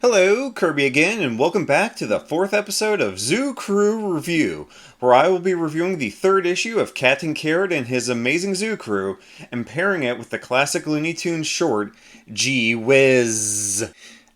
Hello, Kirby again, and welcome back to the fourth episode of Zoo Crew Revue, where I will be reviewing the third issue of Captain Carrot and his amazing zoo crew, and pairing it with the classic Looney Tunes short, Gee Whiz.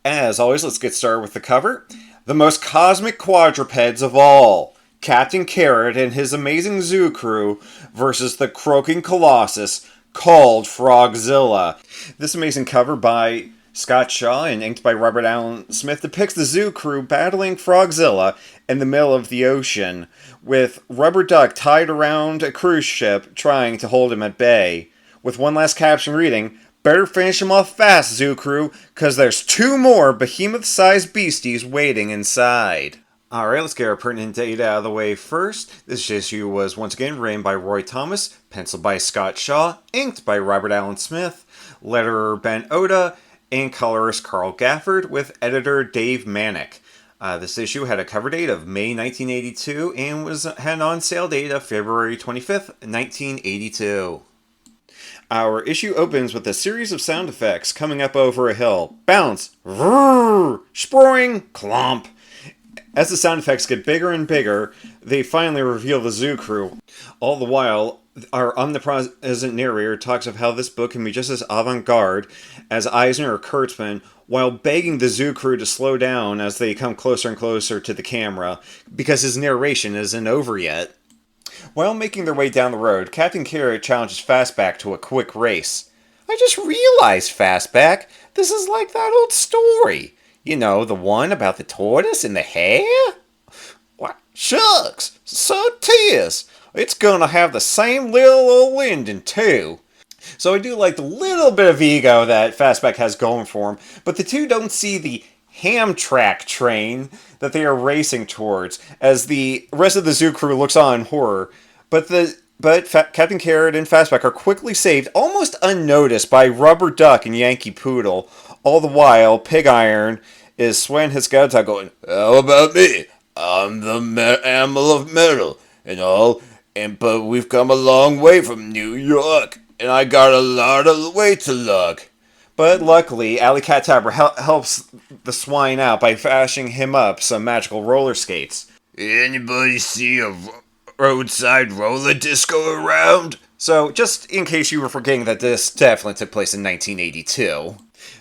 As always, let's get started with the cover. The most cosmic quadrupeds of all, Captain Carrot and his amazing zoo crew versus the croaking colossus called Frogzilla. This amazing cover by Scott Shaw and inked by Robert Allen Smith depicts the zoo crew battling Frogzilla in the middle of the ocean, with Rubber Duck tied around a cruise ship trying to hold him at bay, with one last caption reading, "Better finish him off fast, zoo crew, cause there's two more behemoth-sized beasties waiting inside." Alright, let's get our pertinent data out of the way first. This issue was once again written by Roy Thomas, penciled by Scott Shaw, inked by Robert Allen Smith, letterer Ben Oda, and colorist Carl Gafford, with editor Dave Manick. This issue had a cover date of May 1982 and had an on-sale date of February 25th, 1982. Our issue opens with a series of sound effects coming up over a hill. Bounce, vrrr, sproing, clomp. As the sound effects get bigger and bigger, they finally reveal the zoo crew. All the while, our omnipresent narrator talks of how this book can be just as avant-garde as Eisner or Kurtzman, while begging the zoo crew to slow down as they come closer and closer to the camera, because his narration isn't over yet. While making their way down the road, Captain Carrot challenges Fastback to a quick race. "I just realized, Fastback, this is like that old story. You know, the one about the tortoise and the hare? What? Shucks, so 'tis. It's gonna have the same little old ending, too." So I do like the little bit of ego that Fastback has going for him, but the two don't see the Hamtramck train that they are racing towards, as the rest of the zoo crew looks on in horror. But Captain Carrot and Fastback are quickly saved, almost unnoticed, by Rubber Duck and Yankee Poodle. All the while, Pig Iron is sweating his guts out going, "How about me? I'm the animal of metal and all, but we've come a long way from New York, and I got a lot of way to lug." But luckily, Alley Cat Tabra helps the swine out by fashioning him up some magical roller skates. "Anybody see a roadside roller disco around?" So, just in case you were forgetting that this definitely took place in 1982.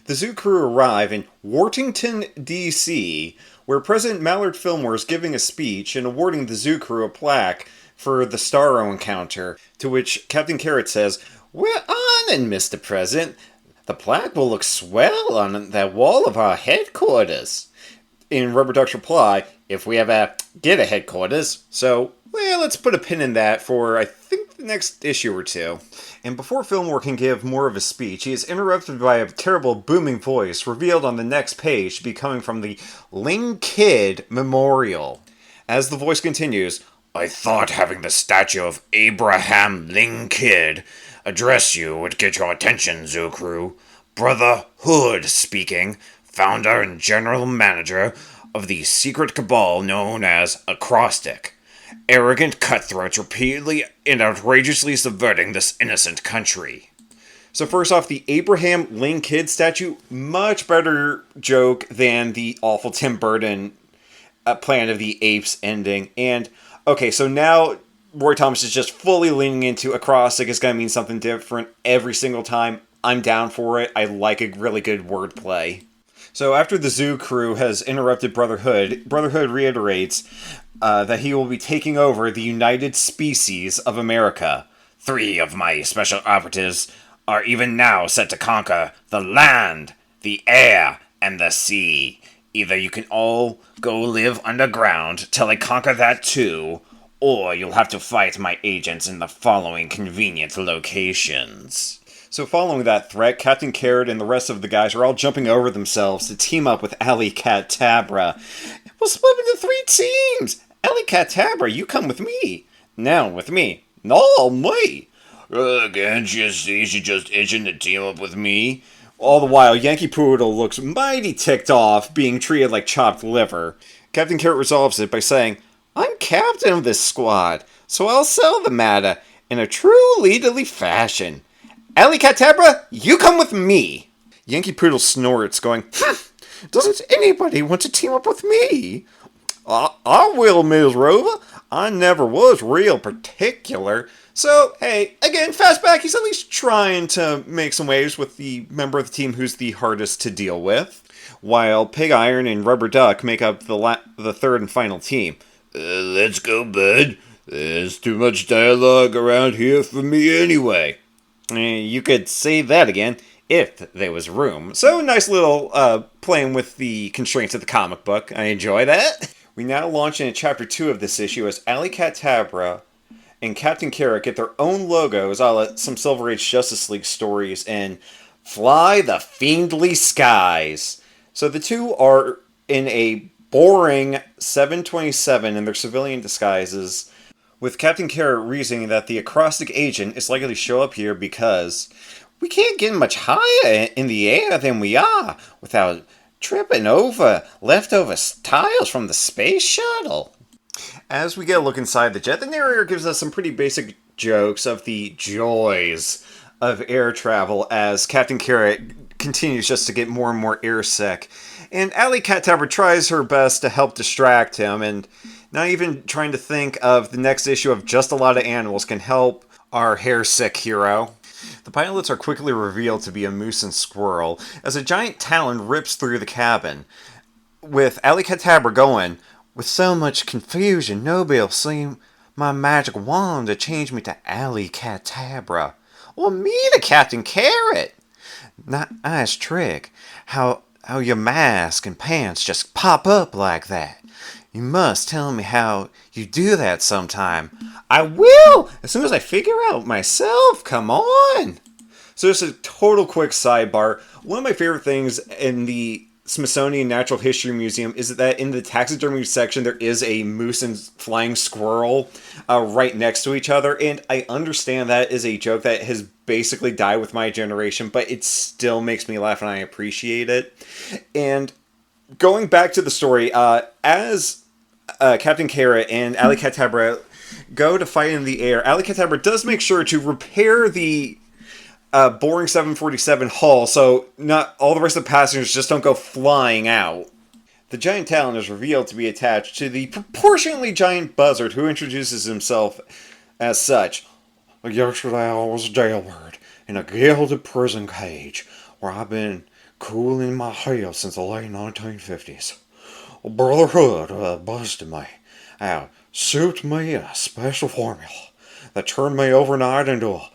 The zoo crew arrive in Whartonton, D.C., where President Mallard Fillmore is giving a speech and awarding the zoo crew a plaque for the Starro encounter, to which Captain Carrot says, "We're honored, Mr. President. The plaque will look swell on that wall of our headquarters." In Rubber Duck's reply, "If we ever get a headquarters, so, well, let's put a pin in that for, I think, the next issue or two." And before Fillmore can give more of a speech, he is interrupted by a terrible booming voice, revealed on the next page to be coming from the Ling Kid Memorial. As the voice continues, "I thought having the statue of Abraham Lincoln address you would get your attention, Zoo Crew. Brother Hood speaking, founder and general manager of the secret cabal known as Acrostic. Arrogant cutthroats repeatedly and outrageously subverting this innocent country." So first off, the Abraham Lincoln statue, much better joke than the awful Tim Burton Planet of the Apes ending. And, okay, so now Roy Thomas is just fully leaning into Acrostic is going to mean something different every single time. I'm down for it. I like a really good wordplay. So after the zoo crew has interrupted Brotherhood reiterates that he will be taking over the United Species of America. "3 of my special operatives are even now set to conquer the land, the air, and the sea. Either you can all go live underground till I conquer that too, or you'll have to fight my agents in the following convenient locations." So following that threat, Captain Carrot and the rest of the guys are all jumping over themselves to team up with Alley Cat Tabra. "We'll split into 3 teams. Alley Cat Tabra, you come with me." "No, with me." "No, me." "Can't you see she's just itching to team up with me?" All the while, Yankee Poodle looks mighty ticked off, being treated like chopped liver. Captain Carrot resolves it by saying, "I'm captain of this squad, so I'll settle the matter in a true leaderly fashion. Alley Cat Tabra, you come with me." Yankee Poodle snorts, going, Does anybody want to team up with me? I will, Ms. Rover. I never was real particular. So, hey, again, Fastback, he's at least trying to make some waves with the member of the team who's the hardest to deal with. While Pig Iron and Rubber Duck make up the third and final team. Let's go, bud. There's too much dialogue around here for me anyway. You could say that again, if there was room. So, nice little playing with the constraints of the comic book. I enjoy that. We now launch into Chapter 2 of this issue as Alley Catabra and Captain Carrot get their own logos, a la some Silver Age Justice League stories, and Fly the Fiendly Skies. So the two are in a boring 727 in their civilian disguises, with Captain Carrot reasoning that the acrostic agent is likely to show up here because we can't get much higher in the air than we are without tripping over leftover tiles from the space shuttle. As we get a look inside the jet, the narrator gives us some pretty basic jokes of the joys of air travel as Captain Carrot continues just to get more and more airsick. And Alley Catabra tries her best to help distract him, and not even trying to think of the next issue of Just a Lot of Animals can help our hair-sick hero. The pilots are quickly revealed to be a moose and squirrel as a giant talon rips through the cabin, with Alley Catabra going, "With so much confusion, nobody'll see my magic wand to change me to Alley Catabra. Or me to Captain Carrot. Nice trick. How your mask and pants just pop up like that. You must tell me how you do that sometime." "I will! As soon as I figure out myself, come on!" So just a total quick sidebar. One of my favorite things in the Smithsonian Natural History Museum is that in the taxidermy section there is a moose and flying squirrel right next to each other, and I understand that is a joke that has basically died with my generation, but it still makes me laugh and I appreciate it. And going back to the story, as Captain Carrot and Alley Catabra go to fight in the air, Alley Catabra does make sure to repair the boring 747 hull so not all the rest of the passengers just don't go flying out. The giant talon is revealed to be attached to the proportionately giant buzzard, who introduces himself as such. "Yesterday I was a jailbird in a gilded prison cage where I've been cooling my heels since the late 1950s. Brotherhood busted me out, souped me in a special formula that turned me overnight into a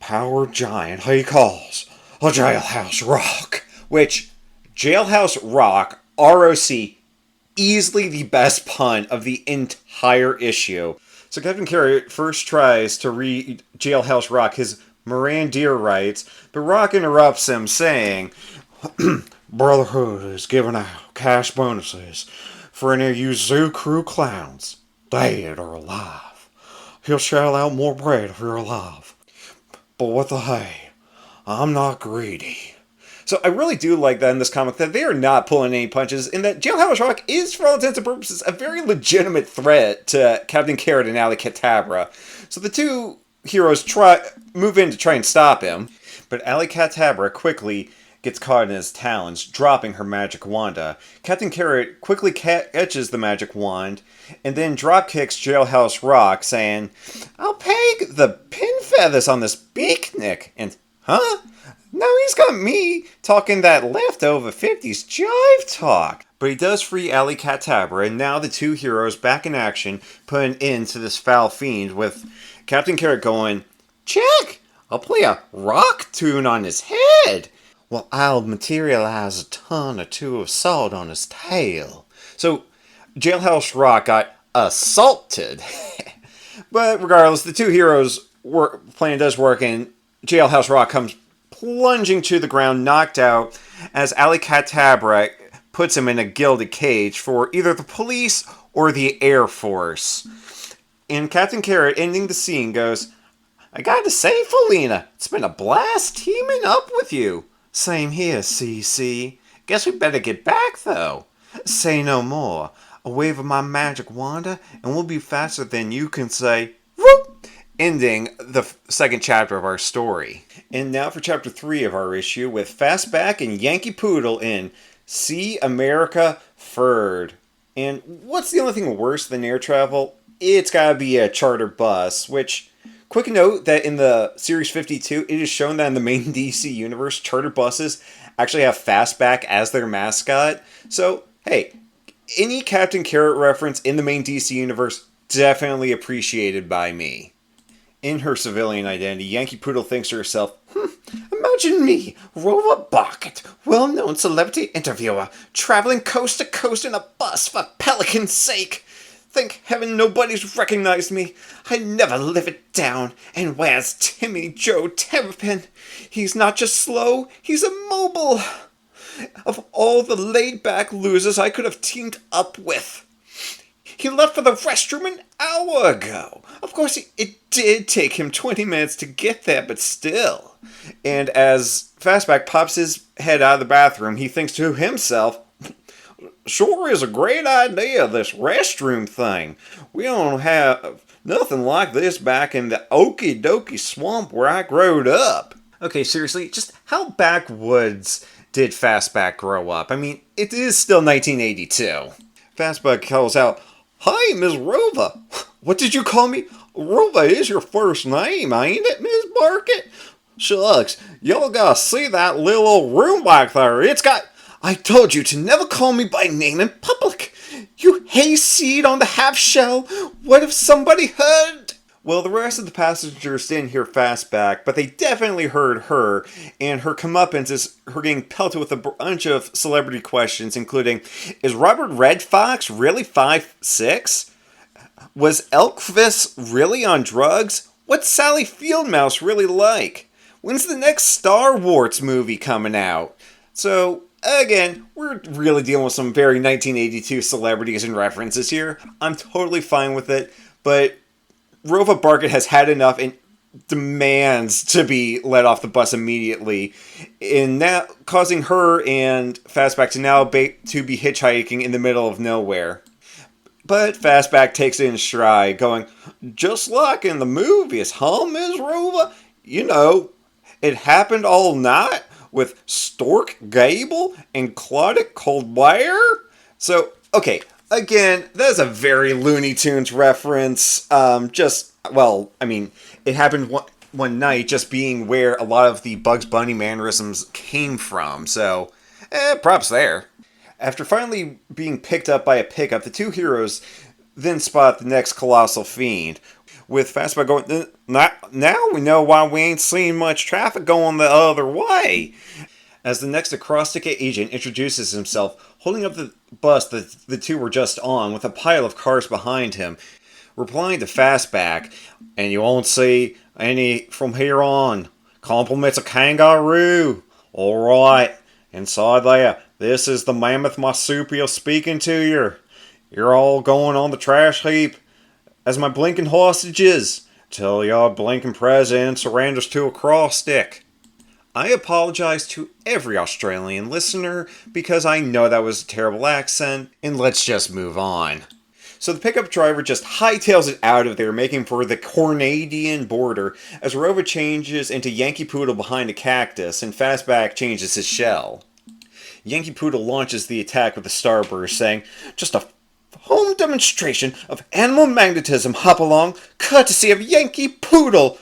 power giant he calls a Jailhouse Rock." Which, Jailhouse Rock, ROC, easily the best pun of the entire issue. So Captain Carrot first tries to read Jailhouse Rock, his Mirandir rights, but Rock interrupts him, saying, "Brotherhood is giving out cash bonuses for any of you Zoo Crew clowns, dead or alive. He'll shell out more bread if you're alive. But what the hey, I'm not greedy." So I really do like that in this comic, that they are not pulling any punches, and that Jailhouse Rock is, for all intents and purposes, a very legitimate threat to Captain Carrot and Alley Catabra. So the two heroes move in to try and stop him, but Alley Catabra quickly gets caught in his talons, dropping her magic wanda. Captain Carrot quickly catches the magic wand, and then dropkicks Jailhouse Rock, saying, "I'll peg the pin feathers on this beaknick." And, huh? Now he's got me talking that leftover 50s jive talk. But he does free Alley Catabra, and now the two heroes back in action, put an end to this foul fiend, with Captain Carrot going, "Check! I'll play a rock tune on his head. Well, I'll materialize a ton or two of salt on his tail." So, Jailhouse Rock got assaulted. But regardless, the two heroes' plan does work, and Jailhouse Rock comes plunging to the ground, knocked out, as Alley Catabra puts him in a gilded cage for either the police or the Air Force. And Captain Carrot, ending the scene, goes, "I gotta say, Felina, it's been a blast teaming up with you." "Same here, CC. Guess we better get back, though." "Say no more. A wave of my magic wanda, and we'll be faster than you can say, whoop," ending the second chapter of our story. And now for chapter 3 of our issue, with Fastback and Yankee Poodle in See America Furred. And what's the only thing worse than air travel? It's gotta be a charter bus, which, quick note that in the Series 52, it is shown that in the main DC universe, charter buses actually have Fastback as their mascot. So, hey, any Captain Carrot reference in the main DC universe, definitely appreciated by me. In her civilian identity, Yankee Poodle thinks to herself, imagine me, Rover Barkett, well-known celebrity interviewer, traveling coast to coast in a bus for Pelican's sake. Thank heaven nobody's recognized me. I never live it down. And where's Timmy Joe Terrapin? He's not just slow, he's immobile. Of all the laid-back losers I could have teamed up with. He left for the restroom an hour ago. Of course, it did take him 20 minutes to get there, but still. And as Fastback pops his head out of the bathroom, he thinks to himself, sure is a great idea, this restroom thing. We don't have nothing like this back in the okie dokie swamp where I growed up. Okay, seriously, just how backwoods did Fastback grow up? I mean, it is still 1982. Fastback calls out, hi, Miss Rover. What did you call me? Rover is your first name, ain't it, Miss Barkett? Shucks, y'all gotta see that little old room back there. It's got... I told you to never call me by name in public. You hayseed on the half-shell. What if somebody heard? Well, the rest of the passengers didn't hear Fastback, but they definitely heard her, and her comeuppance is her getting pelted with a bunch of celebrity questions, including, is Robert Red Fox really 5'6"? Was Elvis really on drugs? What's Sally Fieldmouse really like? When's the next Star Wars movie coming out? So, again, we're really dealing with some very 1982 celebrities and references here. I'm totally fine with it, but Rover Barkett has had enough and demands to be let off the bus immediately, and now causing her and Fastback to now to be hitchhiking in the middle of nowhere. But Fastback takes it in stride, going, just like in the movies, huh, Ms. Rover? You know, it happened all night with Stork Gable and Claudia Colbert? So, okay, again, that's a very Looney Tunes reference. It happened one night, just being where a lot of the Bugs Bunny mannerisms came from, so, props there. After finally being picked up by a pickup, the two heroes then spot the next colossal fiend, with Fastback going, now we know why we ain't seen much traffic going the other way. As the next acrostic agent introduces himself, holding up the bus that the two were just on, with a pile of cars behind him, replying to Fastback, and you won't see any from here on. Compliments of kangaroo. Alright, inside there, this is the mammoth marsupial speaking to you. You're all going on the trash heap as my blinking hostages, till your blinking president surrenders to a cross stick. I apologize to every Australian listener because I know that was a terrible accent, and let's just move on. So the pickup driver just hightails it out of there, making for the Canadian border, as Rover changes into Yankee Poodle behind a cactus, and Fastback changes his shell. Yankee Poodle launches the attack with a starburst, saying, just a home demonstration of animal magnetism, Hopalong, courtesy of Yankee Poodle.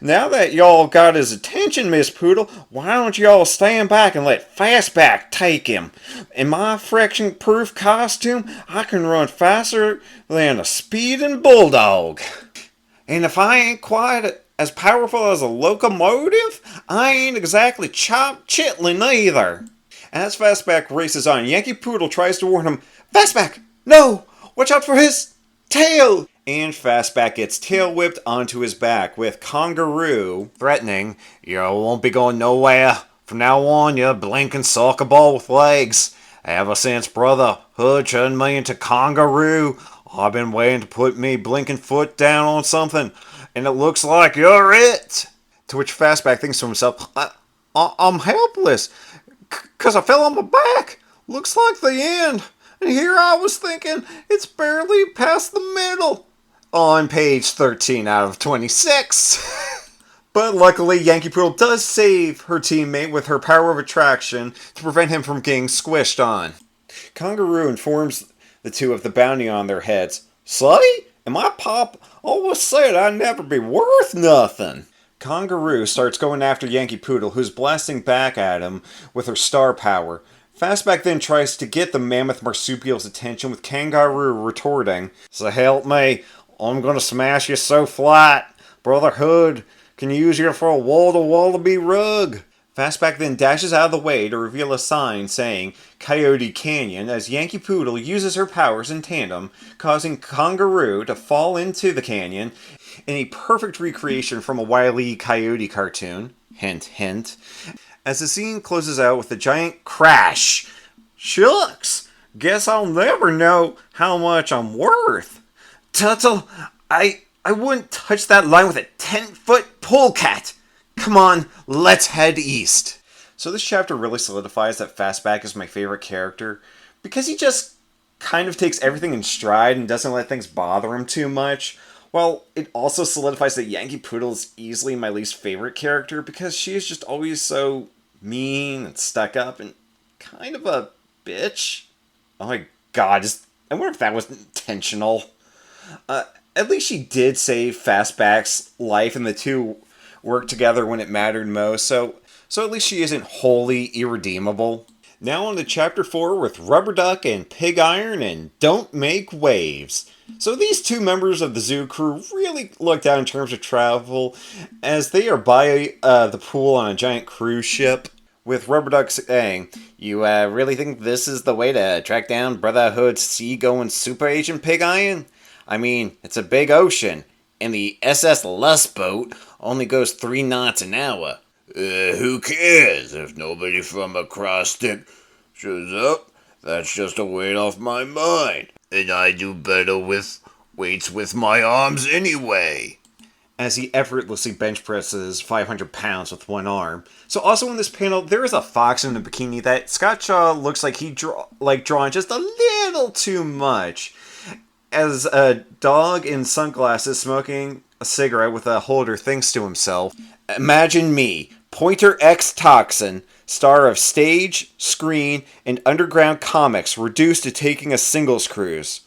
Now that y'all got his attention, Miss Poodle, why don't y'all stand back and let Fastback take him? In my friction-proof costume, I can run faster than a speeding bulldog. And if I ain't quite as powerful as a locomotive, I ain't exactly chop chitlin either. As Fastback races on, Yankee Poodle tries to warn him, Fastback, no! Watch out for his tail! And Fastback gets tail whipped onto his back, with Kangaroo threatening, you won't be going nowhere. From now on, you're a blinking soccer ball with legs. Ever since Brother Hood turned me into Kangaroo, I've been waiting to put me blinking foot down on something, and it looks like you're it. To which Fastback thinks to himself, I'm helpless, 'cause I fell on my back. Looks like the end. And here I was thinking, it's barely past the middle. On page 13 out of 26. But luckily, Yankee Poodle does save her teammate with her power of attraction to prevent him from getting squished on. Kangaroo informs the two of the bounty on their heads. Slutty? And my pop always said I'd never be worth nothing. Kangaroo starts going after Yankee Poodle, who's blasting back at him with her star power. Fastback then tries to get the mammoth marsupial's attention, with Kangaroo retorting, So help me, I'm gonna smash you so flat. Brotherhood can use you for a wall-to-wallaby rug. Fastback then dashes out of the way to reveal a sign saying Coyote Canyon as Yankee Poodle uses her powers in tandem, causing Kangaroo to fall into the canyon in a perfect recreation from a Wile E Coyote cartoon. Hint, hint. As the scene closes out with a giant crash. Shucks! Guess I'll never know how much I'm worth. Tuttle, I wouldn't touch that line with a 10-foot polecat. Come on, let's head east. So this chapter really solidifies that Fastback is my favorite character, because he just kind of takes everything in stride and doesn't let things bother him too much. Well, it also solidifies that Yankee Poodle is easily my least favorite character, because she is just always so mean and stuck up and kind of a bitch. Oh my god, I wonder if that was intentional. At least she did save Fastback's life, and the two worked together when it mattered most, so at least she isn't wholly irredeemable. Now on to Chapter 4 with Rubber Duck and Pig Iron and Don't Make Waves. So these two members of the Zoo Crew really lucked out in terms of travel, as they are by the pool on a giant cruise ship, with Rubber Duck saying, You really think this is the way to track down Brotherhood's seagoing super agent Pig Iron? I mean, it's a big ocean, and the SS Lust Boat only goes 3 knots an hour. Who cares if nobody from across stick shows up? That's just a weight off my mind. And I do better with weights with my arms anyway. As he effortlessly bench presses 500 pounds with one arm. So also in this panel, there is a fox in a bikini that Scott Shaw looks like he drawn just a little too much. As a dog in sunglasses smoking a cigarette with a holder thinks to himself, Imagine me, Pointer X Toxin, star of stage, screen, and underground comics, reduced to taking a singles cruise.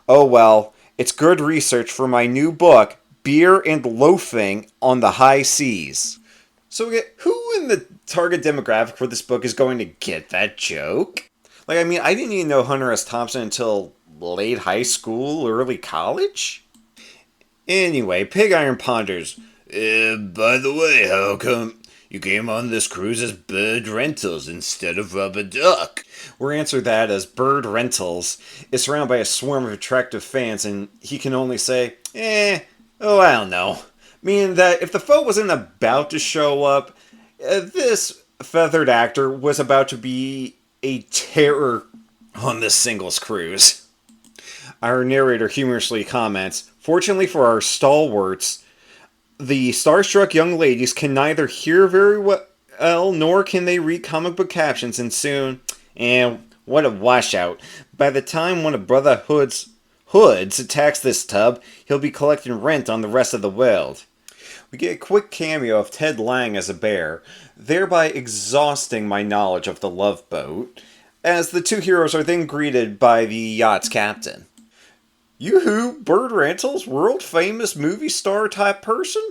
Oh well, it's good research for my new book, Beer and Loafing on the High Seas. So who in the target demographic for this book is going to get that joke? I didn't even know Hunter S. Thompson until late high school, early college? Anyway, Pig Iron ponders, By the way, how come you came on this cruise as Bird Rentals instead of Rubber Duck? We're answered that as Bird Rentals is surrounded by a swarm of attractive fans, and he can only say, I don't know. Meaning that if the foe wasn't about to show up, this feathered actor was about to be a terror on this singles cruise. Our narrator humorously comments, Fortunately for our stalwarts, the starstruck young ladies can neither hear very well nor can they read comic book captions, and soon, what a washout. By the time one of Brotherhood's hoods attacks this tub, he'll be collecting rent on the rest of the world. We get a quick cameo of Ted Lang as a bear, thereby exhausting my knowledge of the Love Boat, as the two heroes are then greeted by the yacht's captain. Yoo-hoo, Bird Rentals, world-famous movie star type person?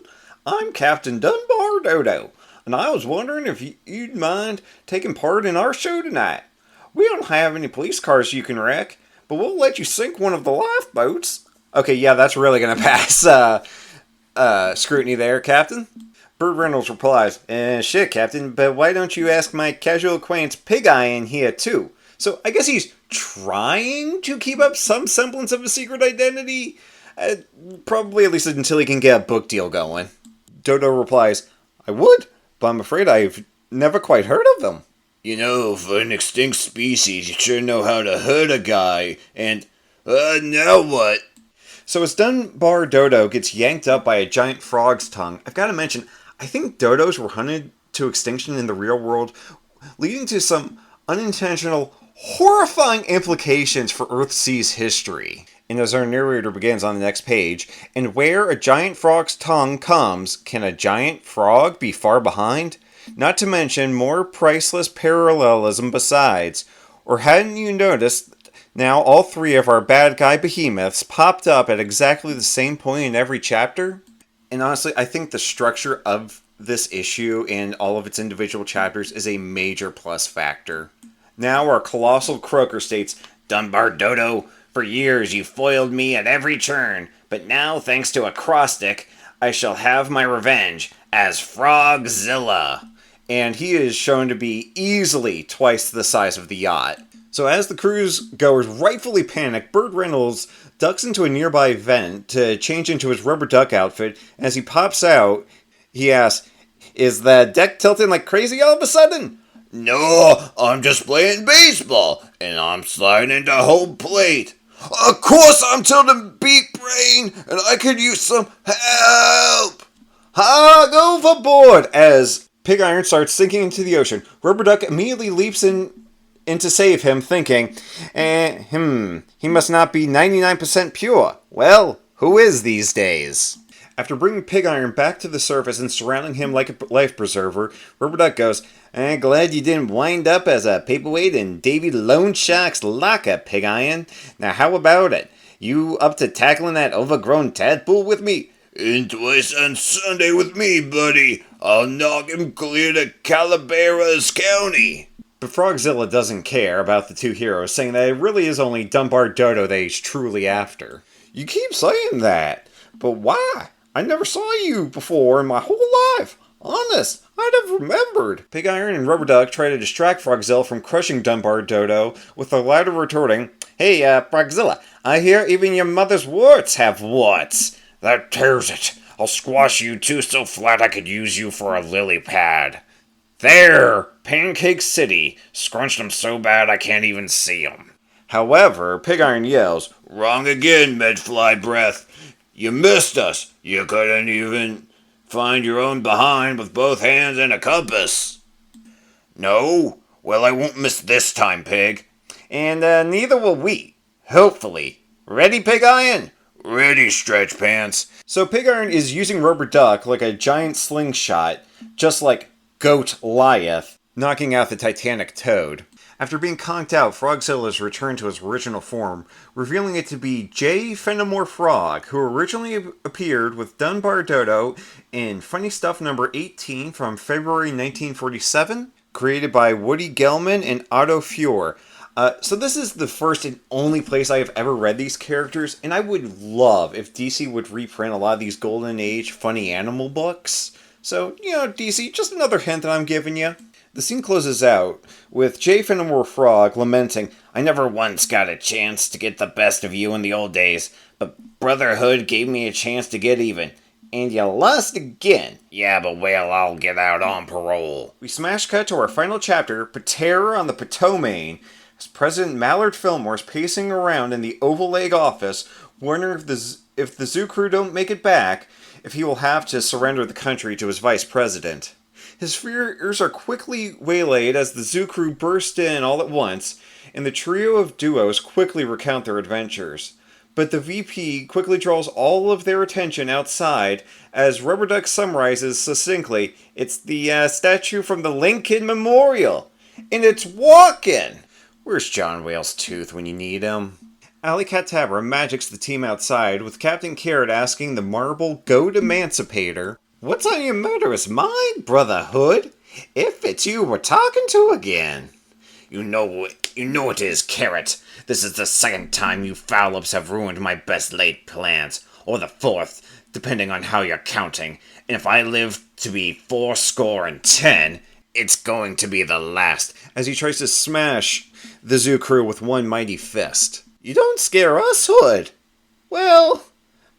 I'm Captain Dunbar Dodo, and I was wondering if you'd mind taking part in our show tonight. We don't have any police cars you can wreck, but we'll let you sink one of the lifeboats. Okay, yeah, that's really gonna pass scrutiny there, Captain. Bird Reynolds replies, shit, Captain, but why don't you ask my casual acquaintance Pig Iron here, too? So I guess he's trying to keep up some semblance of a secret identity? Probably at least until he can get a book deal going. Dodo replies, I would, but I'm afraid I've never quite heard of them. You know, for an extinct species, you sure know how to hurt a guy, and, now what? So as Dunbar Dodo gets yanked up by a giant frog's tongue, I've got to mention, I think dodos were hunted to extinction in the real world, leading to some unintentional, horrifying implications for Earthsea's history. And as our narrator begins on the next page, and where a giant frog's tongue comes, can a giant frog be far behind? Not to mention more priceless parallelism besides. Or hadn't you noticed now all three of our bad guy behemoths popped up at exactly the same point in every chapter? And honestly, I think the structure of this issue and all of its individual chapters is a major plus factor. Now our colossal croaker states, Dunbar Dodo, for years you foiled me at every turn, but now, thanks to acrostic, I shall have my revenge as Frogzilla. And he is shown to be easily twice the size of the yacht. So as the cruise goers rightfully panic, Burt Reynolds ducks into a nearby vent to change into his rubber duck outfit. As he pops out, he asks, "Is the deck tilting like crazy all of a sudden?" No, I'm just playing baseball, and I'm sliding into home plate. Of course I'm tilting, beat brain, and I could use some help. Hog overboard! As Pig Iron starts sinking into the ocean, Rubber Duck immediately leaps in to save him, thinking, he must not be 99% pure. Well, who is these days? After bringing Pig Iron back to the surface and surrounding him like a life preserver, Rubber Duck goes, glad you didn't wind up as a paperweight in Davy Lone Shark's lockup, Pig Iron. Now how about it? You up to tackling that overgrown tadpole with me? In twice on Sunday with me, buddy. I'll knock him clear to Calaveras County. But Frogzilla doesn't care about the two heroes, saying that it really is only Dunbar Dodo that he's truly after. You keep saying that, but why? I never saw you before in my whole life. Honest, I'd have remembered. Pig Iron and Rubber Duck try to distract Frogzilla from crushing Dunbar Dodo, with the latter retorting, Hey, Frogzilla, I hear even your mother's warts have warts. That tears it. I'll squash you two so flat I could use you for a lily pad. There! Pancake City. Scrunched them so bad I can't even see them. However, Pig Iron yells, Wrong again, Medfly Breath. You missed us. You couldn't even find your own behind with both hands and a compass. No? Well, I won't miss this time, Pig. And neither will we. Hopefully. Ready, Pig Iron? Ready, Stretch Pants. So Pig Iron is using Rubber Duck like a giant slingshot, just like Goat Goliath, knocking out the Titanic Toad. After being conked out, Frogzilla is returned to his original form, revealing it to be J. Fenimore Frog, who originally appeared with Dunbar Dodo in Funny Stuff number 18 from February 1947, created by Woody Gelman and Otto Fuhr. So this is the first and only place I have ever read these characters, and I would love if DC would reprint a lot of these Golden Age funny animal books. So, DC, just another hint that I'm giving you. The scene closes out with J. Fenimore Frog lamenting, I never once got a chance to get the best of you in the old days, but Brotherhood gave me a chance to get even. And you lost again. Yeah, but well, I'll get out on parole. We smash cut to our final chapter, Terror on the Potomac, as President Mallard Fillmore is pacing around in the Oval Egg office, wondering if the Zoo Crew don't make it back, if he will have to surrender the country to his vice president. His fears are quickly waylaid as the Zoo Crew burst in all at once, and the trio of duos quickly recount their adventures. But the VP quickly draws all of their attention outside as Rubber Duck summarizes succinctly, it's the statue from the Lincoln Memorial, and it's walking! Where's John Whale's tooth when you need him? Alley Cat Tabra magics the team outside, with Captain Carrot asking the marble Goat Emancipator, What's on your murderous mind, Brotherhood? If it's you we're talking to again. You know it is, Carrot. This is the second time you foul-ups have ruined my best laid plans, or the fourth, depending on how you're counting. And if I live to be 70, it's going to be the last. As he tries to smash the Zoo Crew with one mighty fist. You don't scare us, Hood. Well,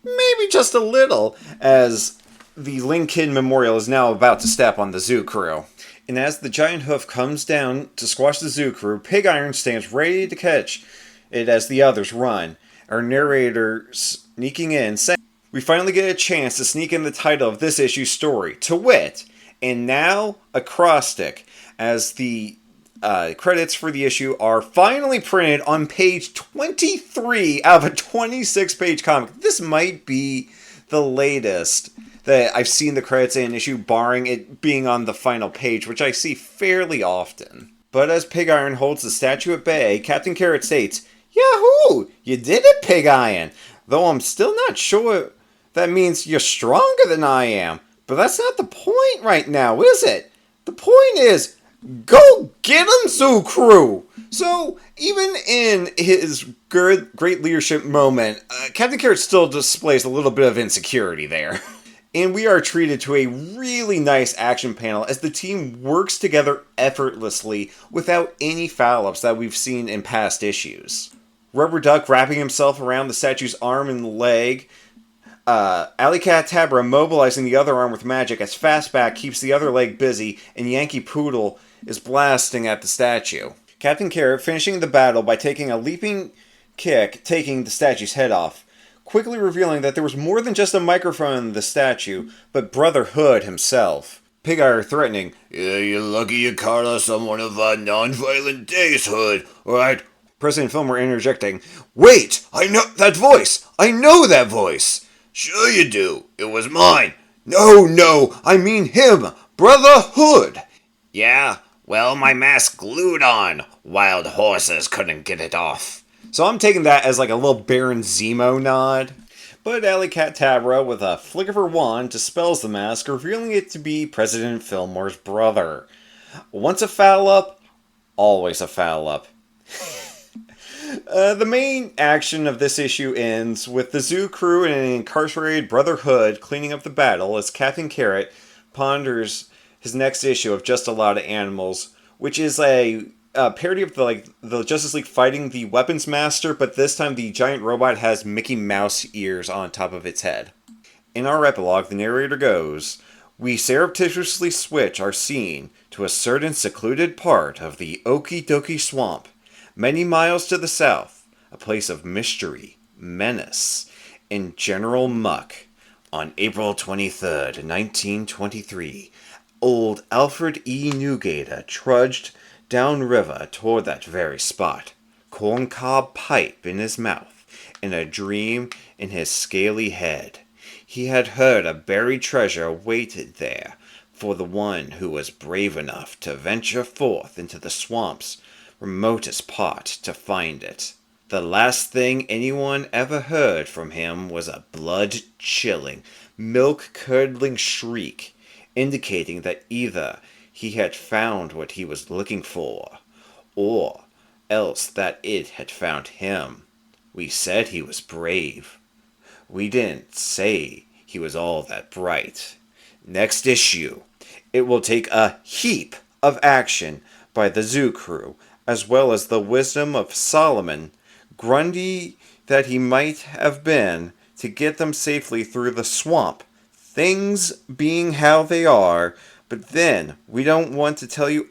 maybe just a little, as the Lincoln Memorial is now about to step on the Zoo Crew. And as the giant hoof comes down to squash the Zoo Crew, Pig Iron stands ready to catch it as the others run. Our narrator sneaking in, saying, we finally get a chance to sneak in the title of this issue's story, to wit, and now acrostic, as the credits for the issue are finally printed on page 23 out of a 26-page comic. This might be the latest that I've seen the credits in an issue, barring it being on the final page, which I see fairly often. But as Pig Iron holds the statue at bay, Captain Carrot states, "Yahoo! You did it, Pig Iron! Though I'm still not sure that means you're stronger than I am. But that's not the point right now, is it? The point is, go get 'em, Zoo Crew!" So, even in his great leadership moment, Captain Carrot still displays a little bit of insecurity there. And we are treated to a really nice action panel as the team works together effortlessly without any foul-ups that we've seen in past issues. Rubber Duck wrapping himself around the statue's arm and leg, Alley Cat Tabra mobilizing the other arm with magic as Fastback keeps the other leg busy, and Yankee Poodle is blasting at the statue. Captain Carrot finishing the battle by taking a leaping kick, taking the statue's head off, quickly revealing that there was more than just a microphone in the statue, but Brother Hood himself. Pig Iron threatening, "Yeah, you're lucky you caught us on one of our non-violent days, Hood, right?" President Fillmore interjecting, "Wait! I know that voice! I know that voice!" "Sure you do. It was mine." No, I mean him! Brother Hood!" "Yeah, well, my mask glued on. Wild horses couldn't get it off." So I'm taking that as like a little Baron Zemo nod. But Alley Cat Tabra, with a flick of her wand, dispels the mask, revealing it to be President Fillmore's brother. Once a foul up, always a foul up. The main action of this issue ends with the Zoo Crew and an incarcerated Brother Hood cleaning up the battle as Captain Carrot ponders his next issue of Just a Lot of Animals, which is a parody of the Justice League fighting the Weapons Master, but this time the giant robot has Mickey Mouse ears on top of its head. In our epilogue, the narrator goes, "We surreptitiously switch our scene to a certain secluded part of the Okie Dokie Swamp, many miles to the south, a place of mystery, menace, and general muck. On April 23rd, 1923, old Alfred E. Newgater trudged downriver toward that very spot, corncob pipe in his mouth, and a dream in his scaly head. He had heard a buried treasure waited there for the one who was brave enough to venture forth into the swamp's remotest part to find it. The last thing anyone ever heard from him was a blood-chilling, milk-curdling shriek, indicating that either he had found what he was looking for, or else that it had found him. We said he was brave. We didn't say he was all that bright. Next issue, it will take a heap of action by the Zoo Crew, as well as the wisdom of Solomon, Grundy that he might have been, to get them safely through the swamp. Things being how they are, but then we don't want to tell you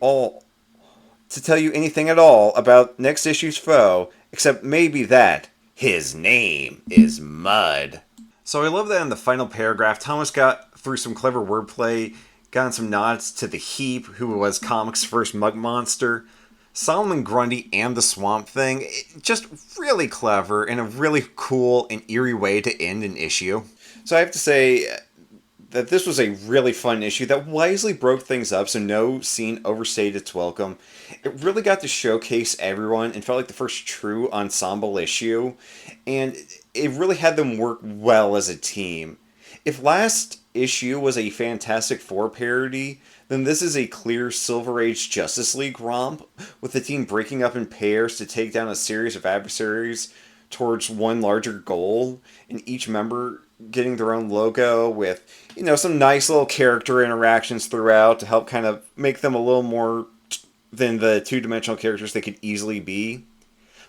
anything at all about next issue's foe, except maybe that his name is Mud." So I love that in the final paragraph, Thomas got through some clever wordplay, got some nods to the Heap, who was comics' first mug monster, Solomon Grundy, and the Swamp Thing. Just really clever and a really cool and eerie way to end an issue. So I have to say that this was a really fun issue that wisely broke things up so no scene overstayed its welcome. It really got to showcase everyone and felt like the first true ensemble issue, and it really had them work well as a team. If last issue was a Fantastic Four parody, then this is a clear Silver Age Justice League romp, with the team breaking up in pairs to take down a series of adversaries towards one larger goal, and each member getting their own logo with, some nice little character interactions throughout to help kind of make them a little more than the two-dimensional characters they could easily be.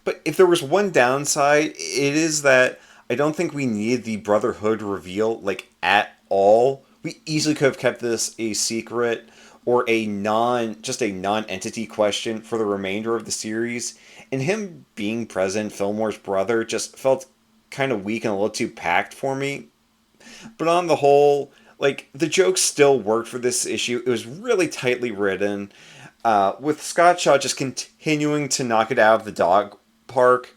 But if there was one downside, it is that I don't think we needed the Brotherhood reveal, at all. We easily could have kept this a secret or just a non-entity question for the remainder of the series. And him being President Fillmore's brother just felt kind of weak and a little too packed for me. But on the whole, the jokes still worked for this issue. It was really tightly written. with Scott Shaw just continuing to knock it out of the dog park.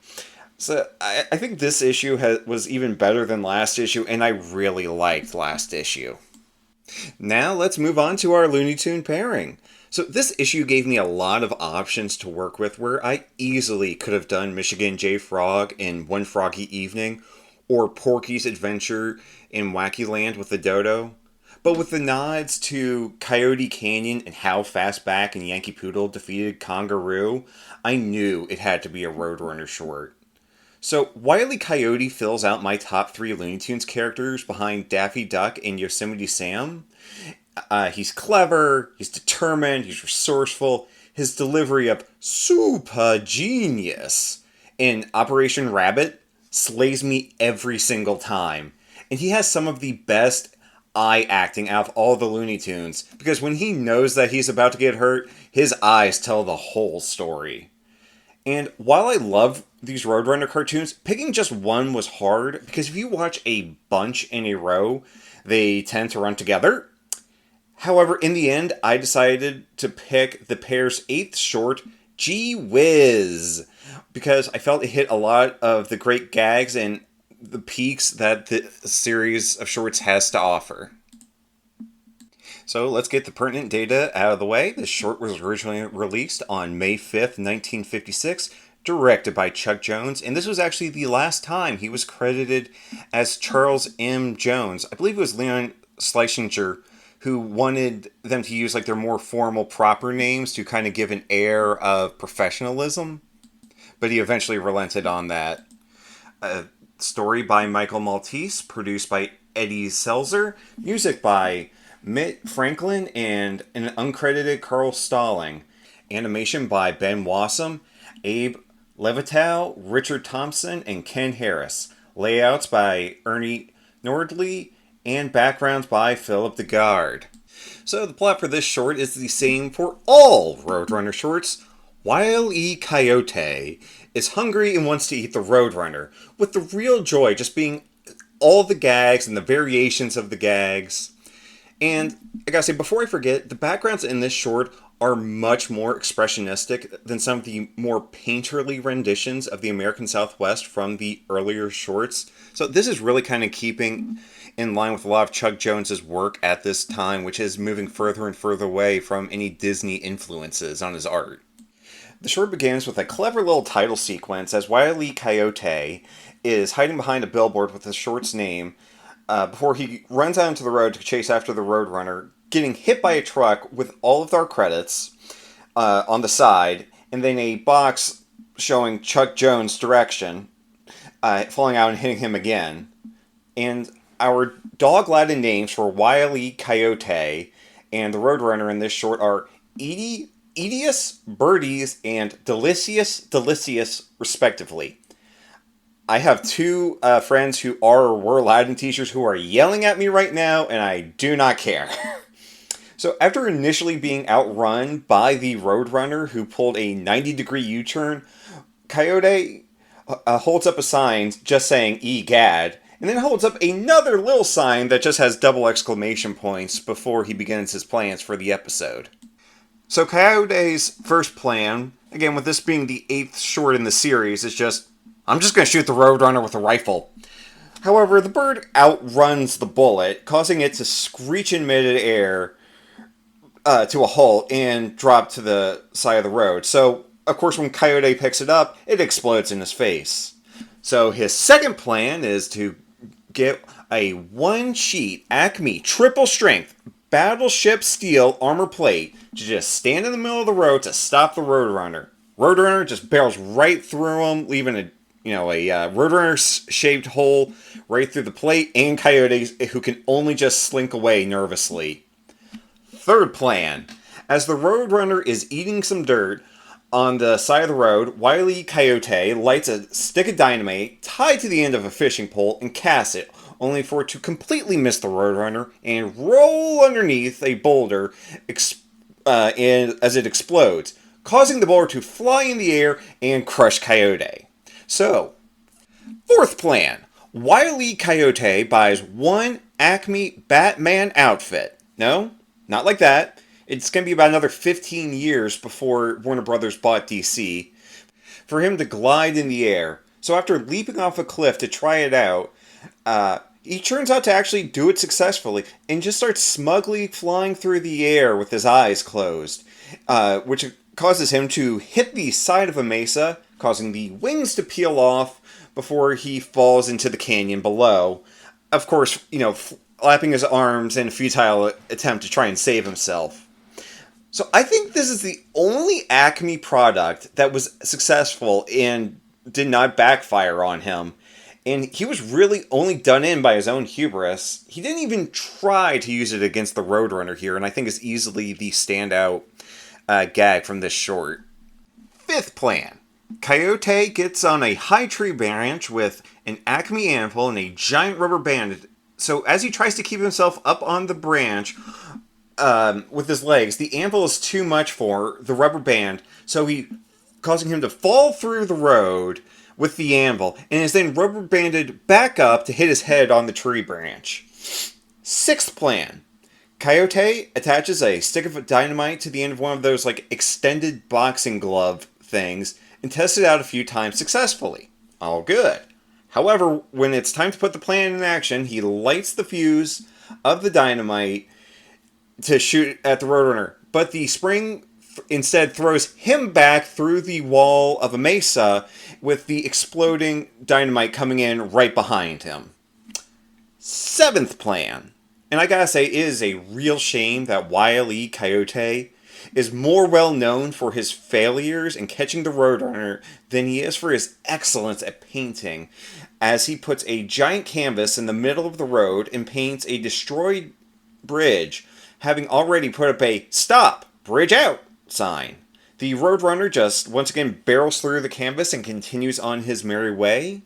So I think this issue was even better than last issue, and I really liked last issue. Now let's move on to our Looney Tune pairing. So this issue gave me a lot of options to work with where I easily could have done Michigan J. Frog in One Froggy Evening or Porky's Adventure in Wacky Land with the Dodo. But with the nods to Coyote Canyon and how Fastback and Yankee Poodle defeated Kangaroo, I knew it had to be a Roadrunner short. So, Wile E. Coyote fills out my top 3 Looney Tunes characters behind Daffy Duck and Yosemite Sam. He's clever, he's determined, he's resourceful. His delivery of super genius in Operation Rabbit slays me every single time. And he has some of the best eye acting out of all the Looney Tunes, because when he knows that he's about to get hurt, his eyes tell the whole story. And while I love these Roadrunner cartoons, picking just one was hard, because if you watch a bunch in a row, they tend to run together. However, in the end, I decided to pick the pair's 8th short, Gee Whiz, because I felt it hit a lot of the great gags and the peaks that the series of shorts has to offer. So let's get the pertinent data out of the way. This short was originally released on May 5th, 1956, directed by Chuck Jones, and this was actually the last time he was credited as Charles M. Jones. I believe it was Leon Schlesinger who wanted them to use their more formal proper names to kind of give an air of professionalism, but he eventually relented on that. Story by Michael Maltese, produced by Eddie Selzer, music by Mitt Franklin and an uncredited Carl Stalling, animation by Ben Wassam, Abe Levitow, Richard Thompson, and Ken Harris, layouts by Ernie Nordley, and backgrounds by Philip DeGard. So the plot for this short is the same for all Roadrunner shorts. Wile E. Coyote is hungry and wants to eat the Roadrunner, with the real joy just being all the gags and the variations of the gags. And I gotta say, before I forget, the backgrounds in this short are much more expressionistic than some of the more painterly renditions of the American Southwest from the earlier shorts. So this is really kind of keeping in line with a lot of Chuck Jones's work at this time, which is moving further and further away from any Disney influences on his art. The short begins with a clever little title sequence as Wile E. Coyote is hiding behind a billboard with the short's name before he runs out into the road to chase after the Roadrunner, getting hit by a truck with all of our credits on the side, and then a box showing Chuck Jones' direction, falling out and hitting him again. And our dog-Latin names for Wile E. Coyote and the Roadrunner in this short are Edius, Birdies, and Delicious, respectively. I have 2 friends who are or were Latin teachers who are yelling at me right now, and I do not care. So after initially being outrun by the Roadrunner, who pulled a 90-degree U-turn, Coyote holds up a sign just saying "Egad," and then holds up another little sign that just has double exclamation points before he begins his plans for the episode. So Coyote's first plan, again with this being the 8th short in the series, is just, I'm just going to shoot the Roadrunner with a rifle. However, the bird outruns the bullet, causing it to screech in midair to a halt and drop to the side of the road. So, of course, when Coyote picks it up, it explodes in his face. So his second plan is to get a 1-sheet Acme triple strength battleship steel armor plate to just stand in the middle of the road to stop the Roadrunner. Roadrunner just barrels right through him, leaving a Roadrunner-shaped hole right through the plate, and Coyote, who can only just slink away nervously. Third plan. As the Roadrunner is eating some dirt on the side of the road, Wile E. Coyote lights a stick of dynamite tied to the end of a fishing pole and casts it, only for it to completely miss the Roadrunner and roll underneath a boulder as it explodes, causing the boulder to fly in the air and crush Coyote. So, fourth plan. Wile E. Coyote buys 1 Acme Batman outfit. No, not like that. It's going to be about another 15 years before Warner Brothers bought DC, for him to glide in the air. So after leaping off a cliff to try it out, he turns out to actually do it successfully and just starts smugly flying through the air with his eyes closed, which causes him to hit the side of a mesa, causing the wings to peel off before he falls into the canyon below. Of course, flapping his arms in a futile attempt to try and save himself. So I think this is the only Acme product that was successful and did not backfire on him. And he was really only done in by his own hubris. He didn't even try to use it against the Roadrunner here, and I think is easily the standout gag from this short. Fifth plan. Coyote gets on a high tree branch with an Acme anvil and a giant rubber band. So as he tries to keep himself up on the branch with his legs, the anvil is too much for the rubber band, so causing him to fall through the road with the anvil, and is then rubber banded back up to hit his head on the tree branch. Sixth plan. Coyote attaches a stick of dynamite to the end of one of those extended boxing glove things and tests it out a few times successfully. All good. However, when it's time to put the plan in action, he lights the fuse of the dynamite to shoot at the Roadrunner, but the spring instead throws him back through the wall of a mesa, with the exploding dynamite coming in right behind him. Seventh plan. And I gotta say, it is a real shame that Wile E Coyote is more well known for his failures in catching the Roadrunner than he is for his excellence at painting, as he puts a giant canvas in the middle of the road and paints a destroyed bridge, having already put up a "Stop! Bridge out!" sign. The Roadrunner just once again barrels through the canvas and continues on his merry way.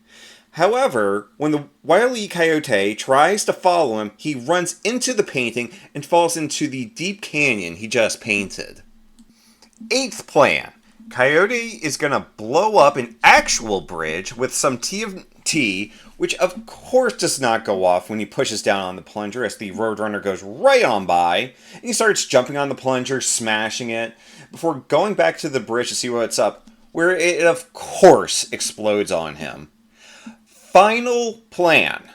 However, when the Wile E Coyote tries to follow him, he runs into the painting and falls into the deep canyon he just painted. Eighth plan. Coyote is going to blow up an actual bridge with some TNT, which of course does not go off when he pushes down on the plunger, as the Roadrunner goes right on by, and he starts jumping on the plunger, smashing it, before going back to the bridge to see what's up, where it of course explodes on him. Final plan.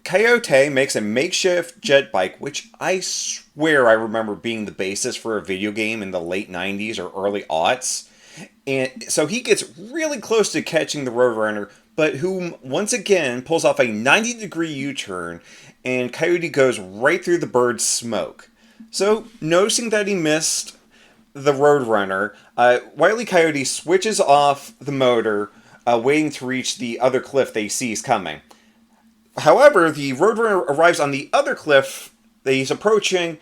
Coyote makes a makeshift jet bike, which I swear I remember being the basis for a video game in the late 90s or early aughts. And so he gets really close to catching the Roadrunner, but whom once again pulls off a 90-degree U-turn, and Coyote goes right through the bird's smoke. So, noticing that he missed the Roadrunner, Wile E Coyote switches off the motor, waiting to reach the other cliff that he sees coming. However, the Roadrunner arrives on the other cliff that he's approaching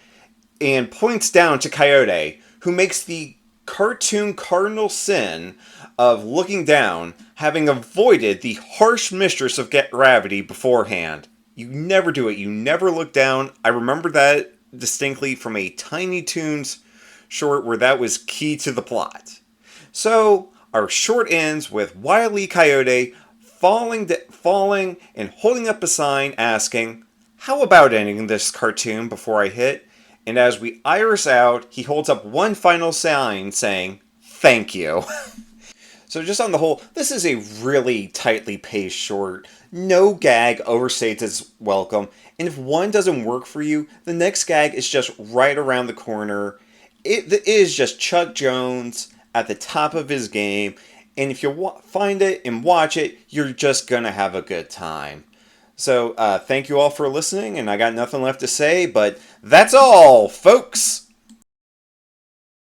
and points down to Coyote, who makes the cartoon cardinal sin of looking down, having avoided the harsh mistress of gravity beforehand. You never do it. You never look down. I remember that distinctly from a Tiny Toons short where that was key to the plot. So, our short ends with Wile E Coyote falling and holding up a sign asking, "How about ending this cartoon before I hit?" And as we iris out, he holds up one final sign saying, "Thank you." So just on the whole, this is a really tightly paced short. No gag overstates its welcome, and if one doesn't work for you, the next gag is just right around the corner. It is just Chuck Jones at the top of his game, and if you find it and watch it, you're just gonna have a good time. So, thank you all for listening, and I got nothing left to say, but that's all, folks!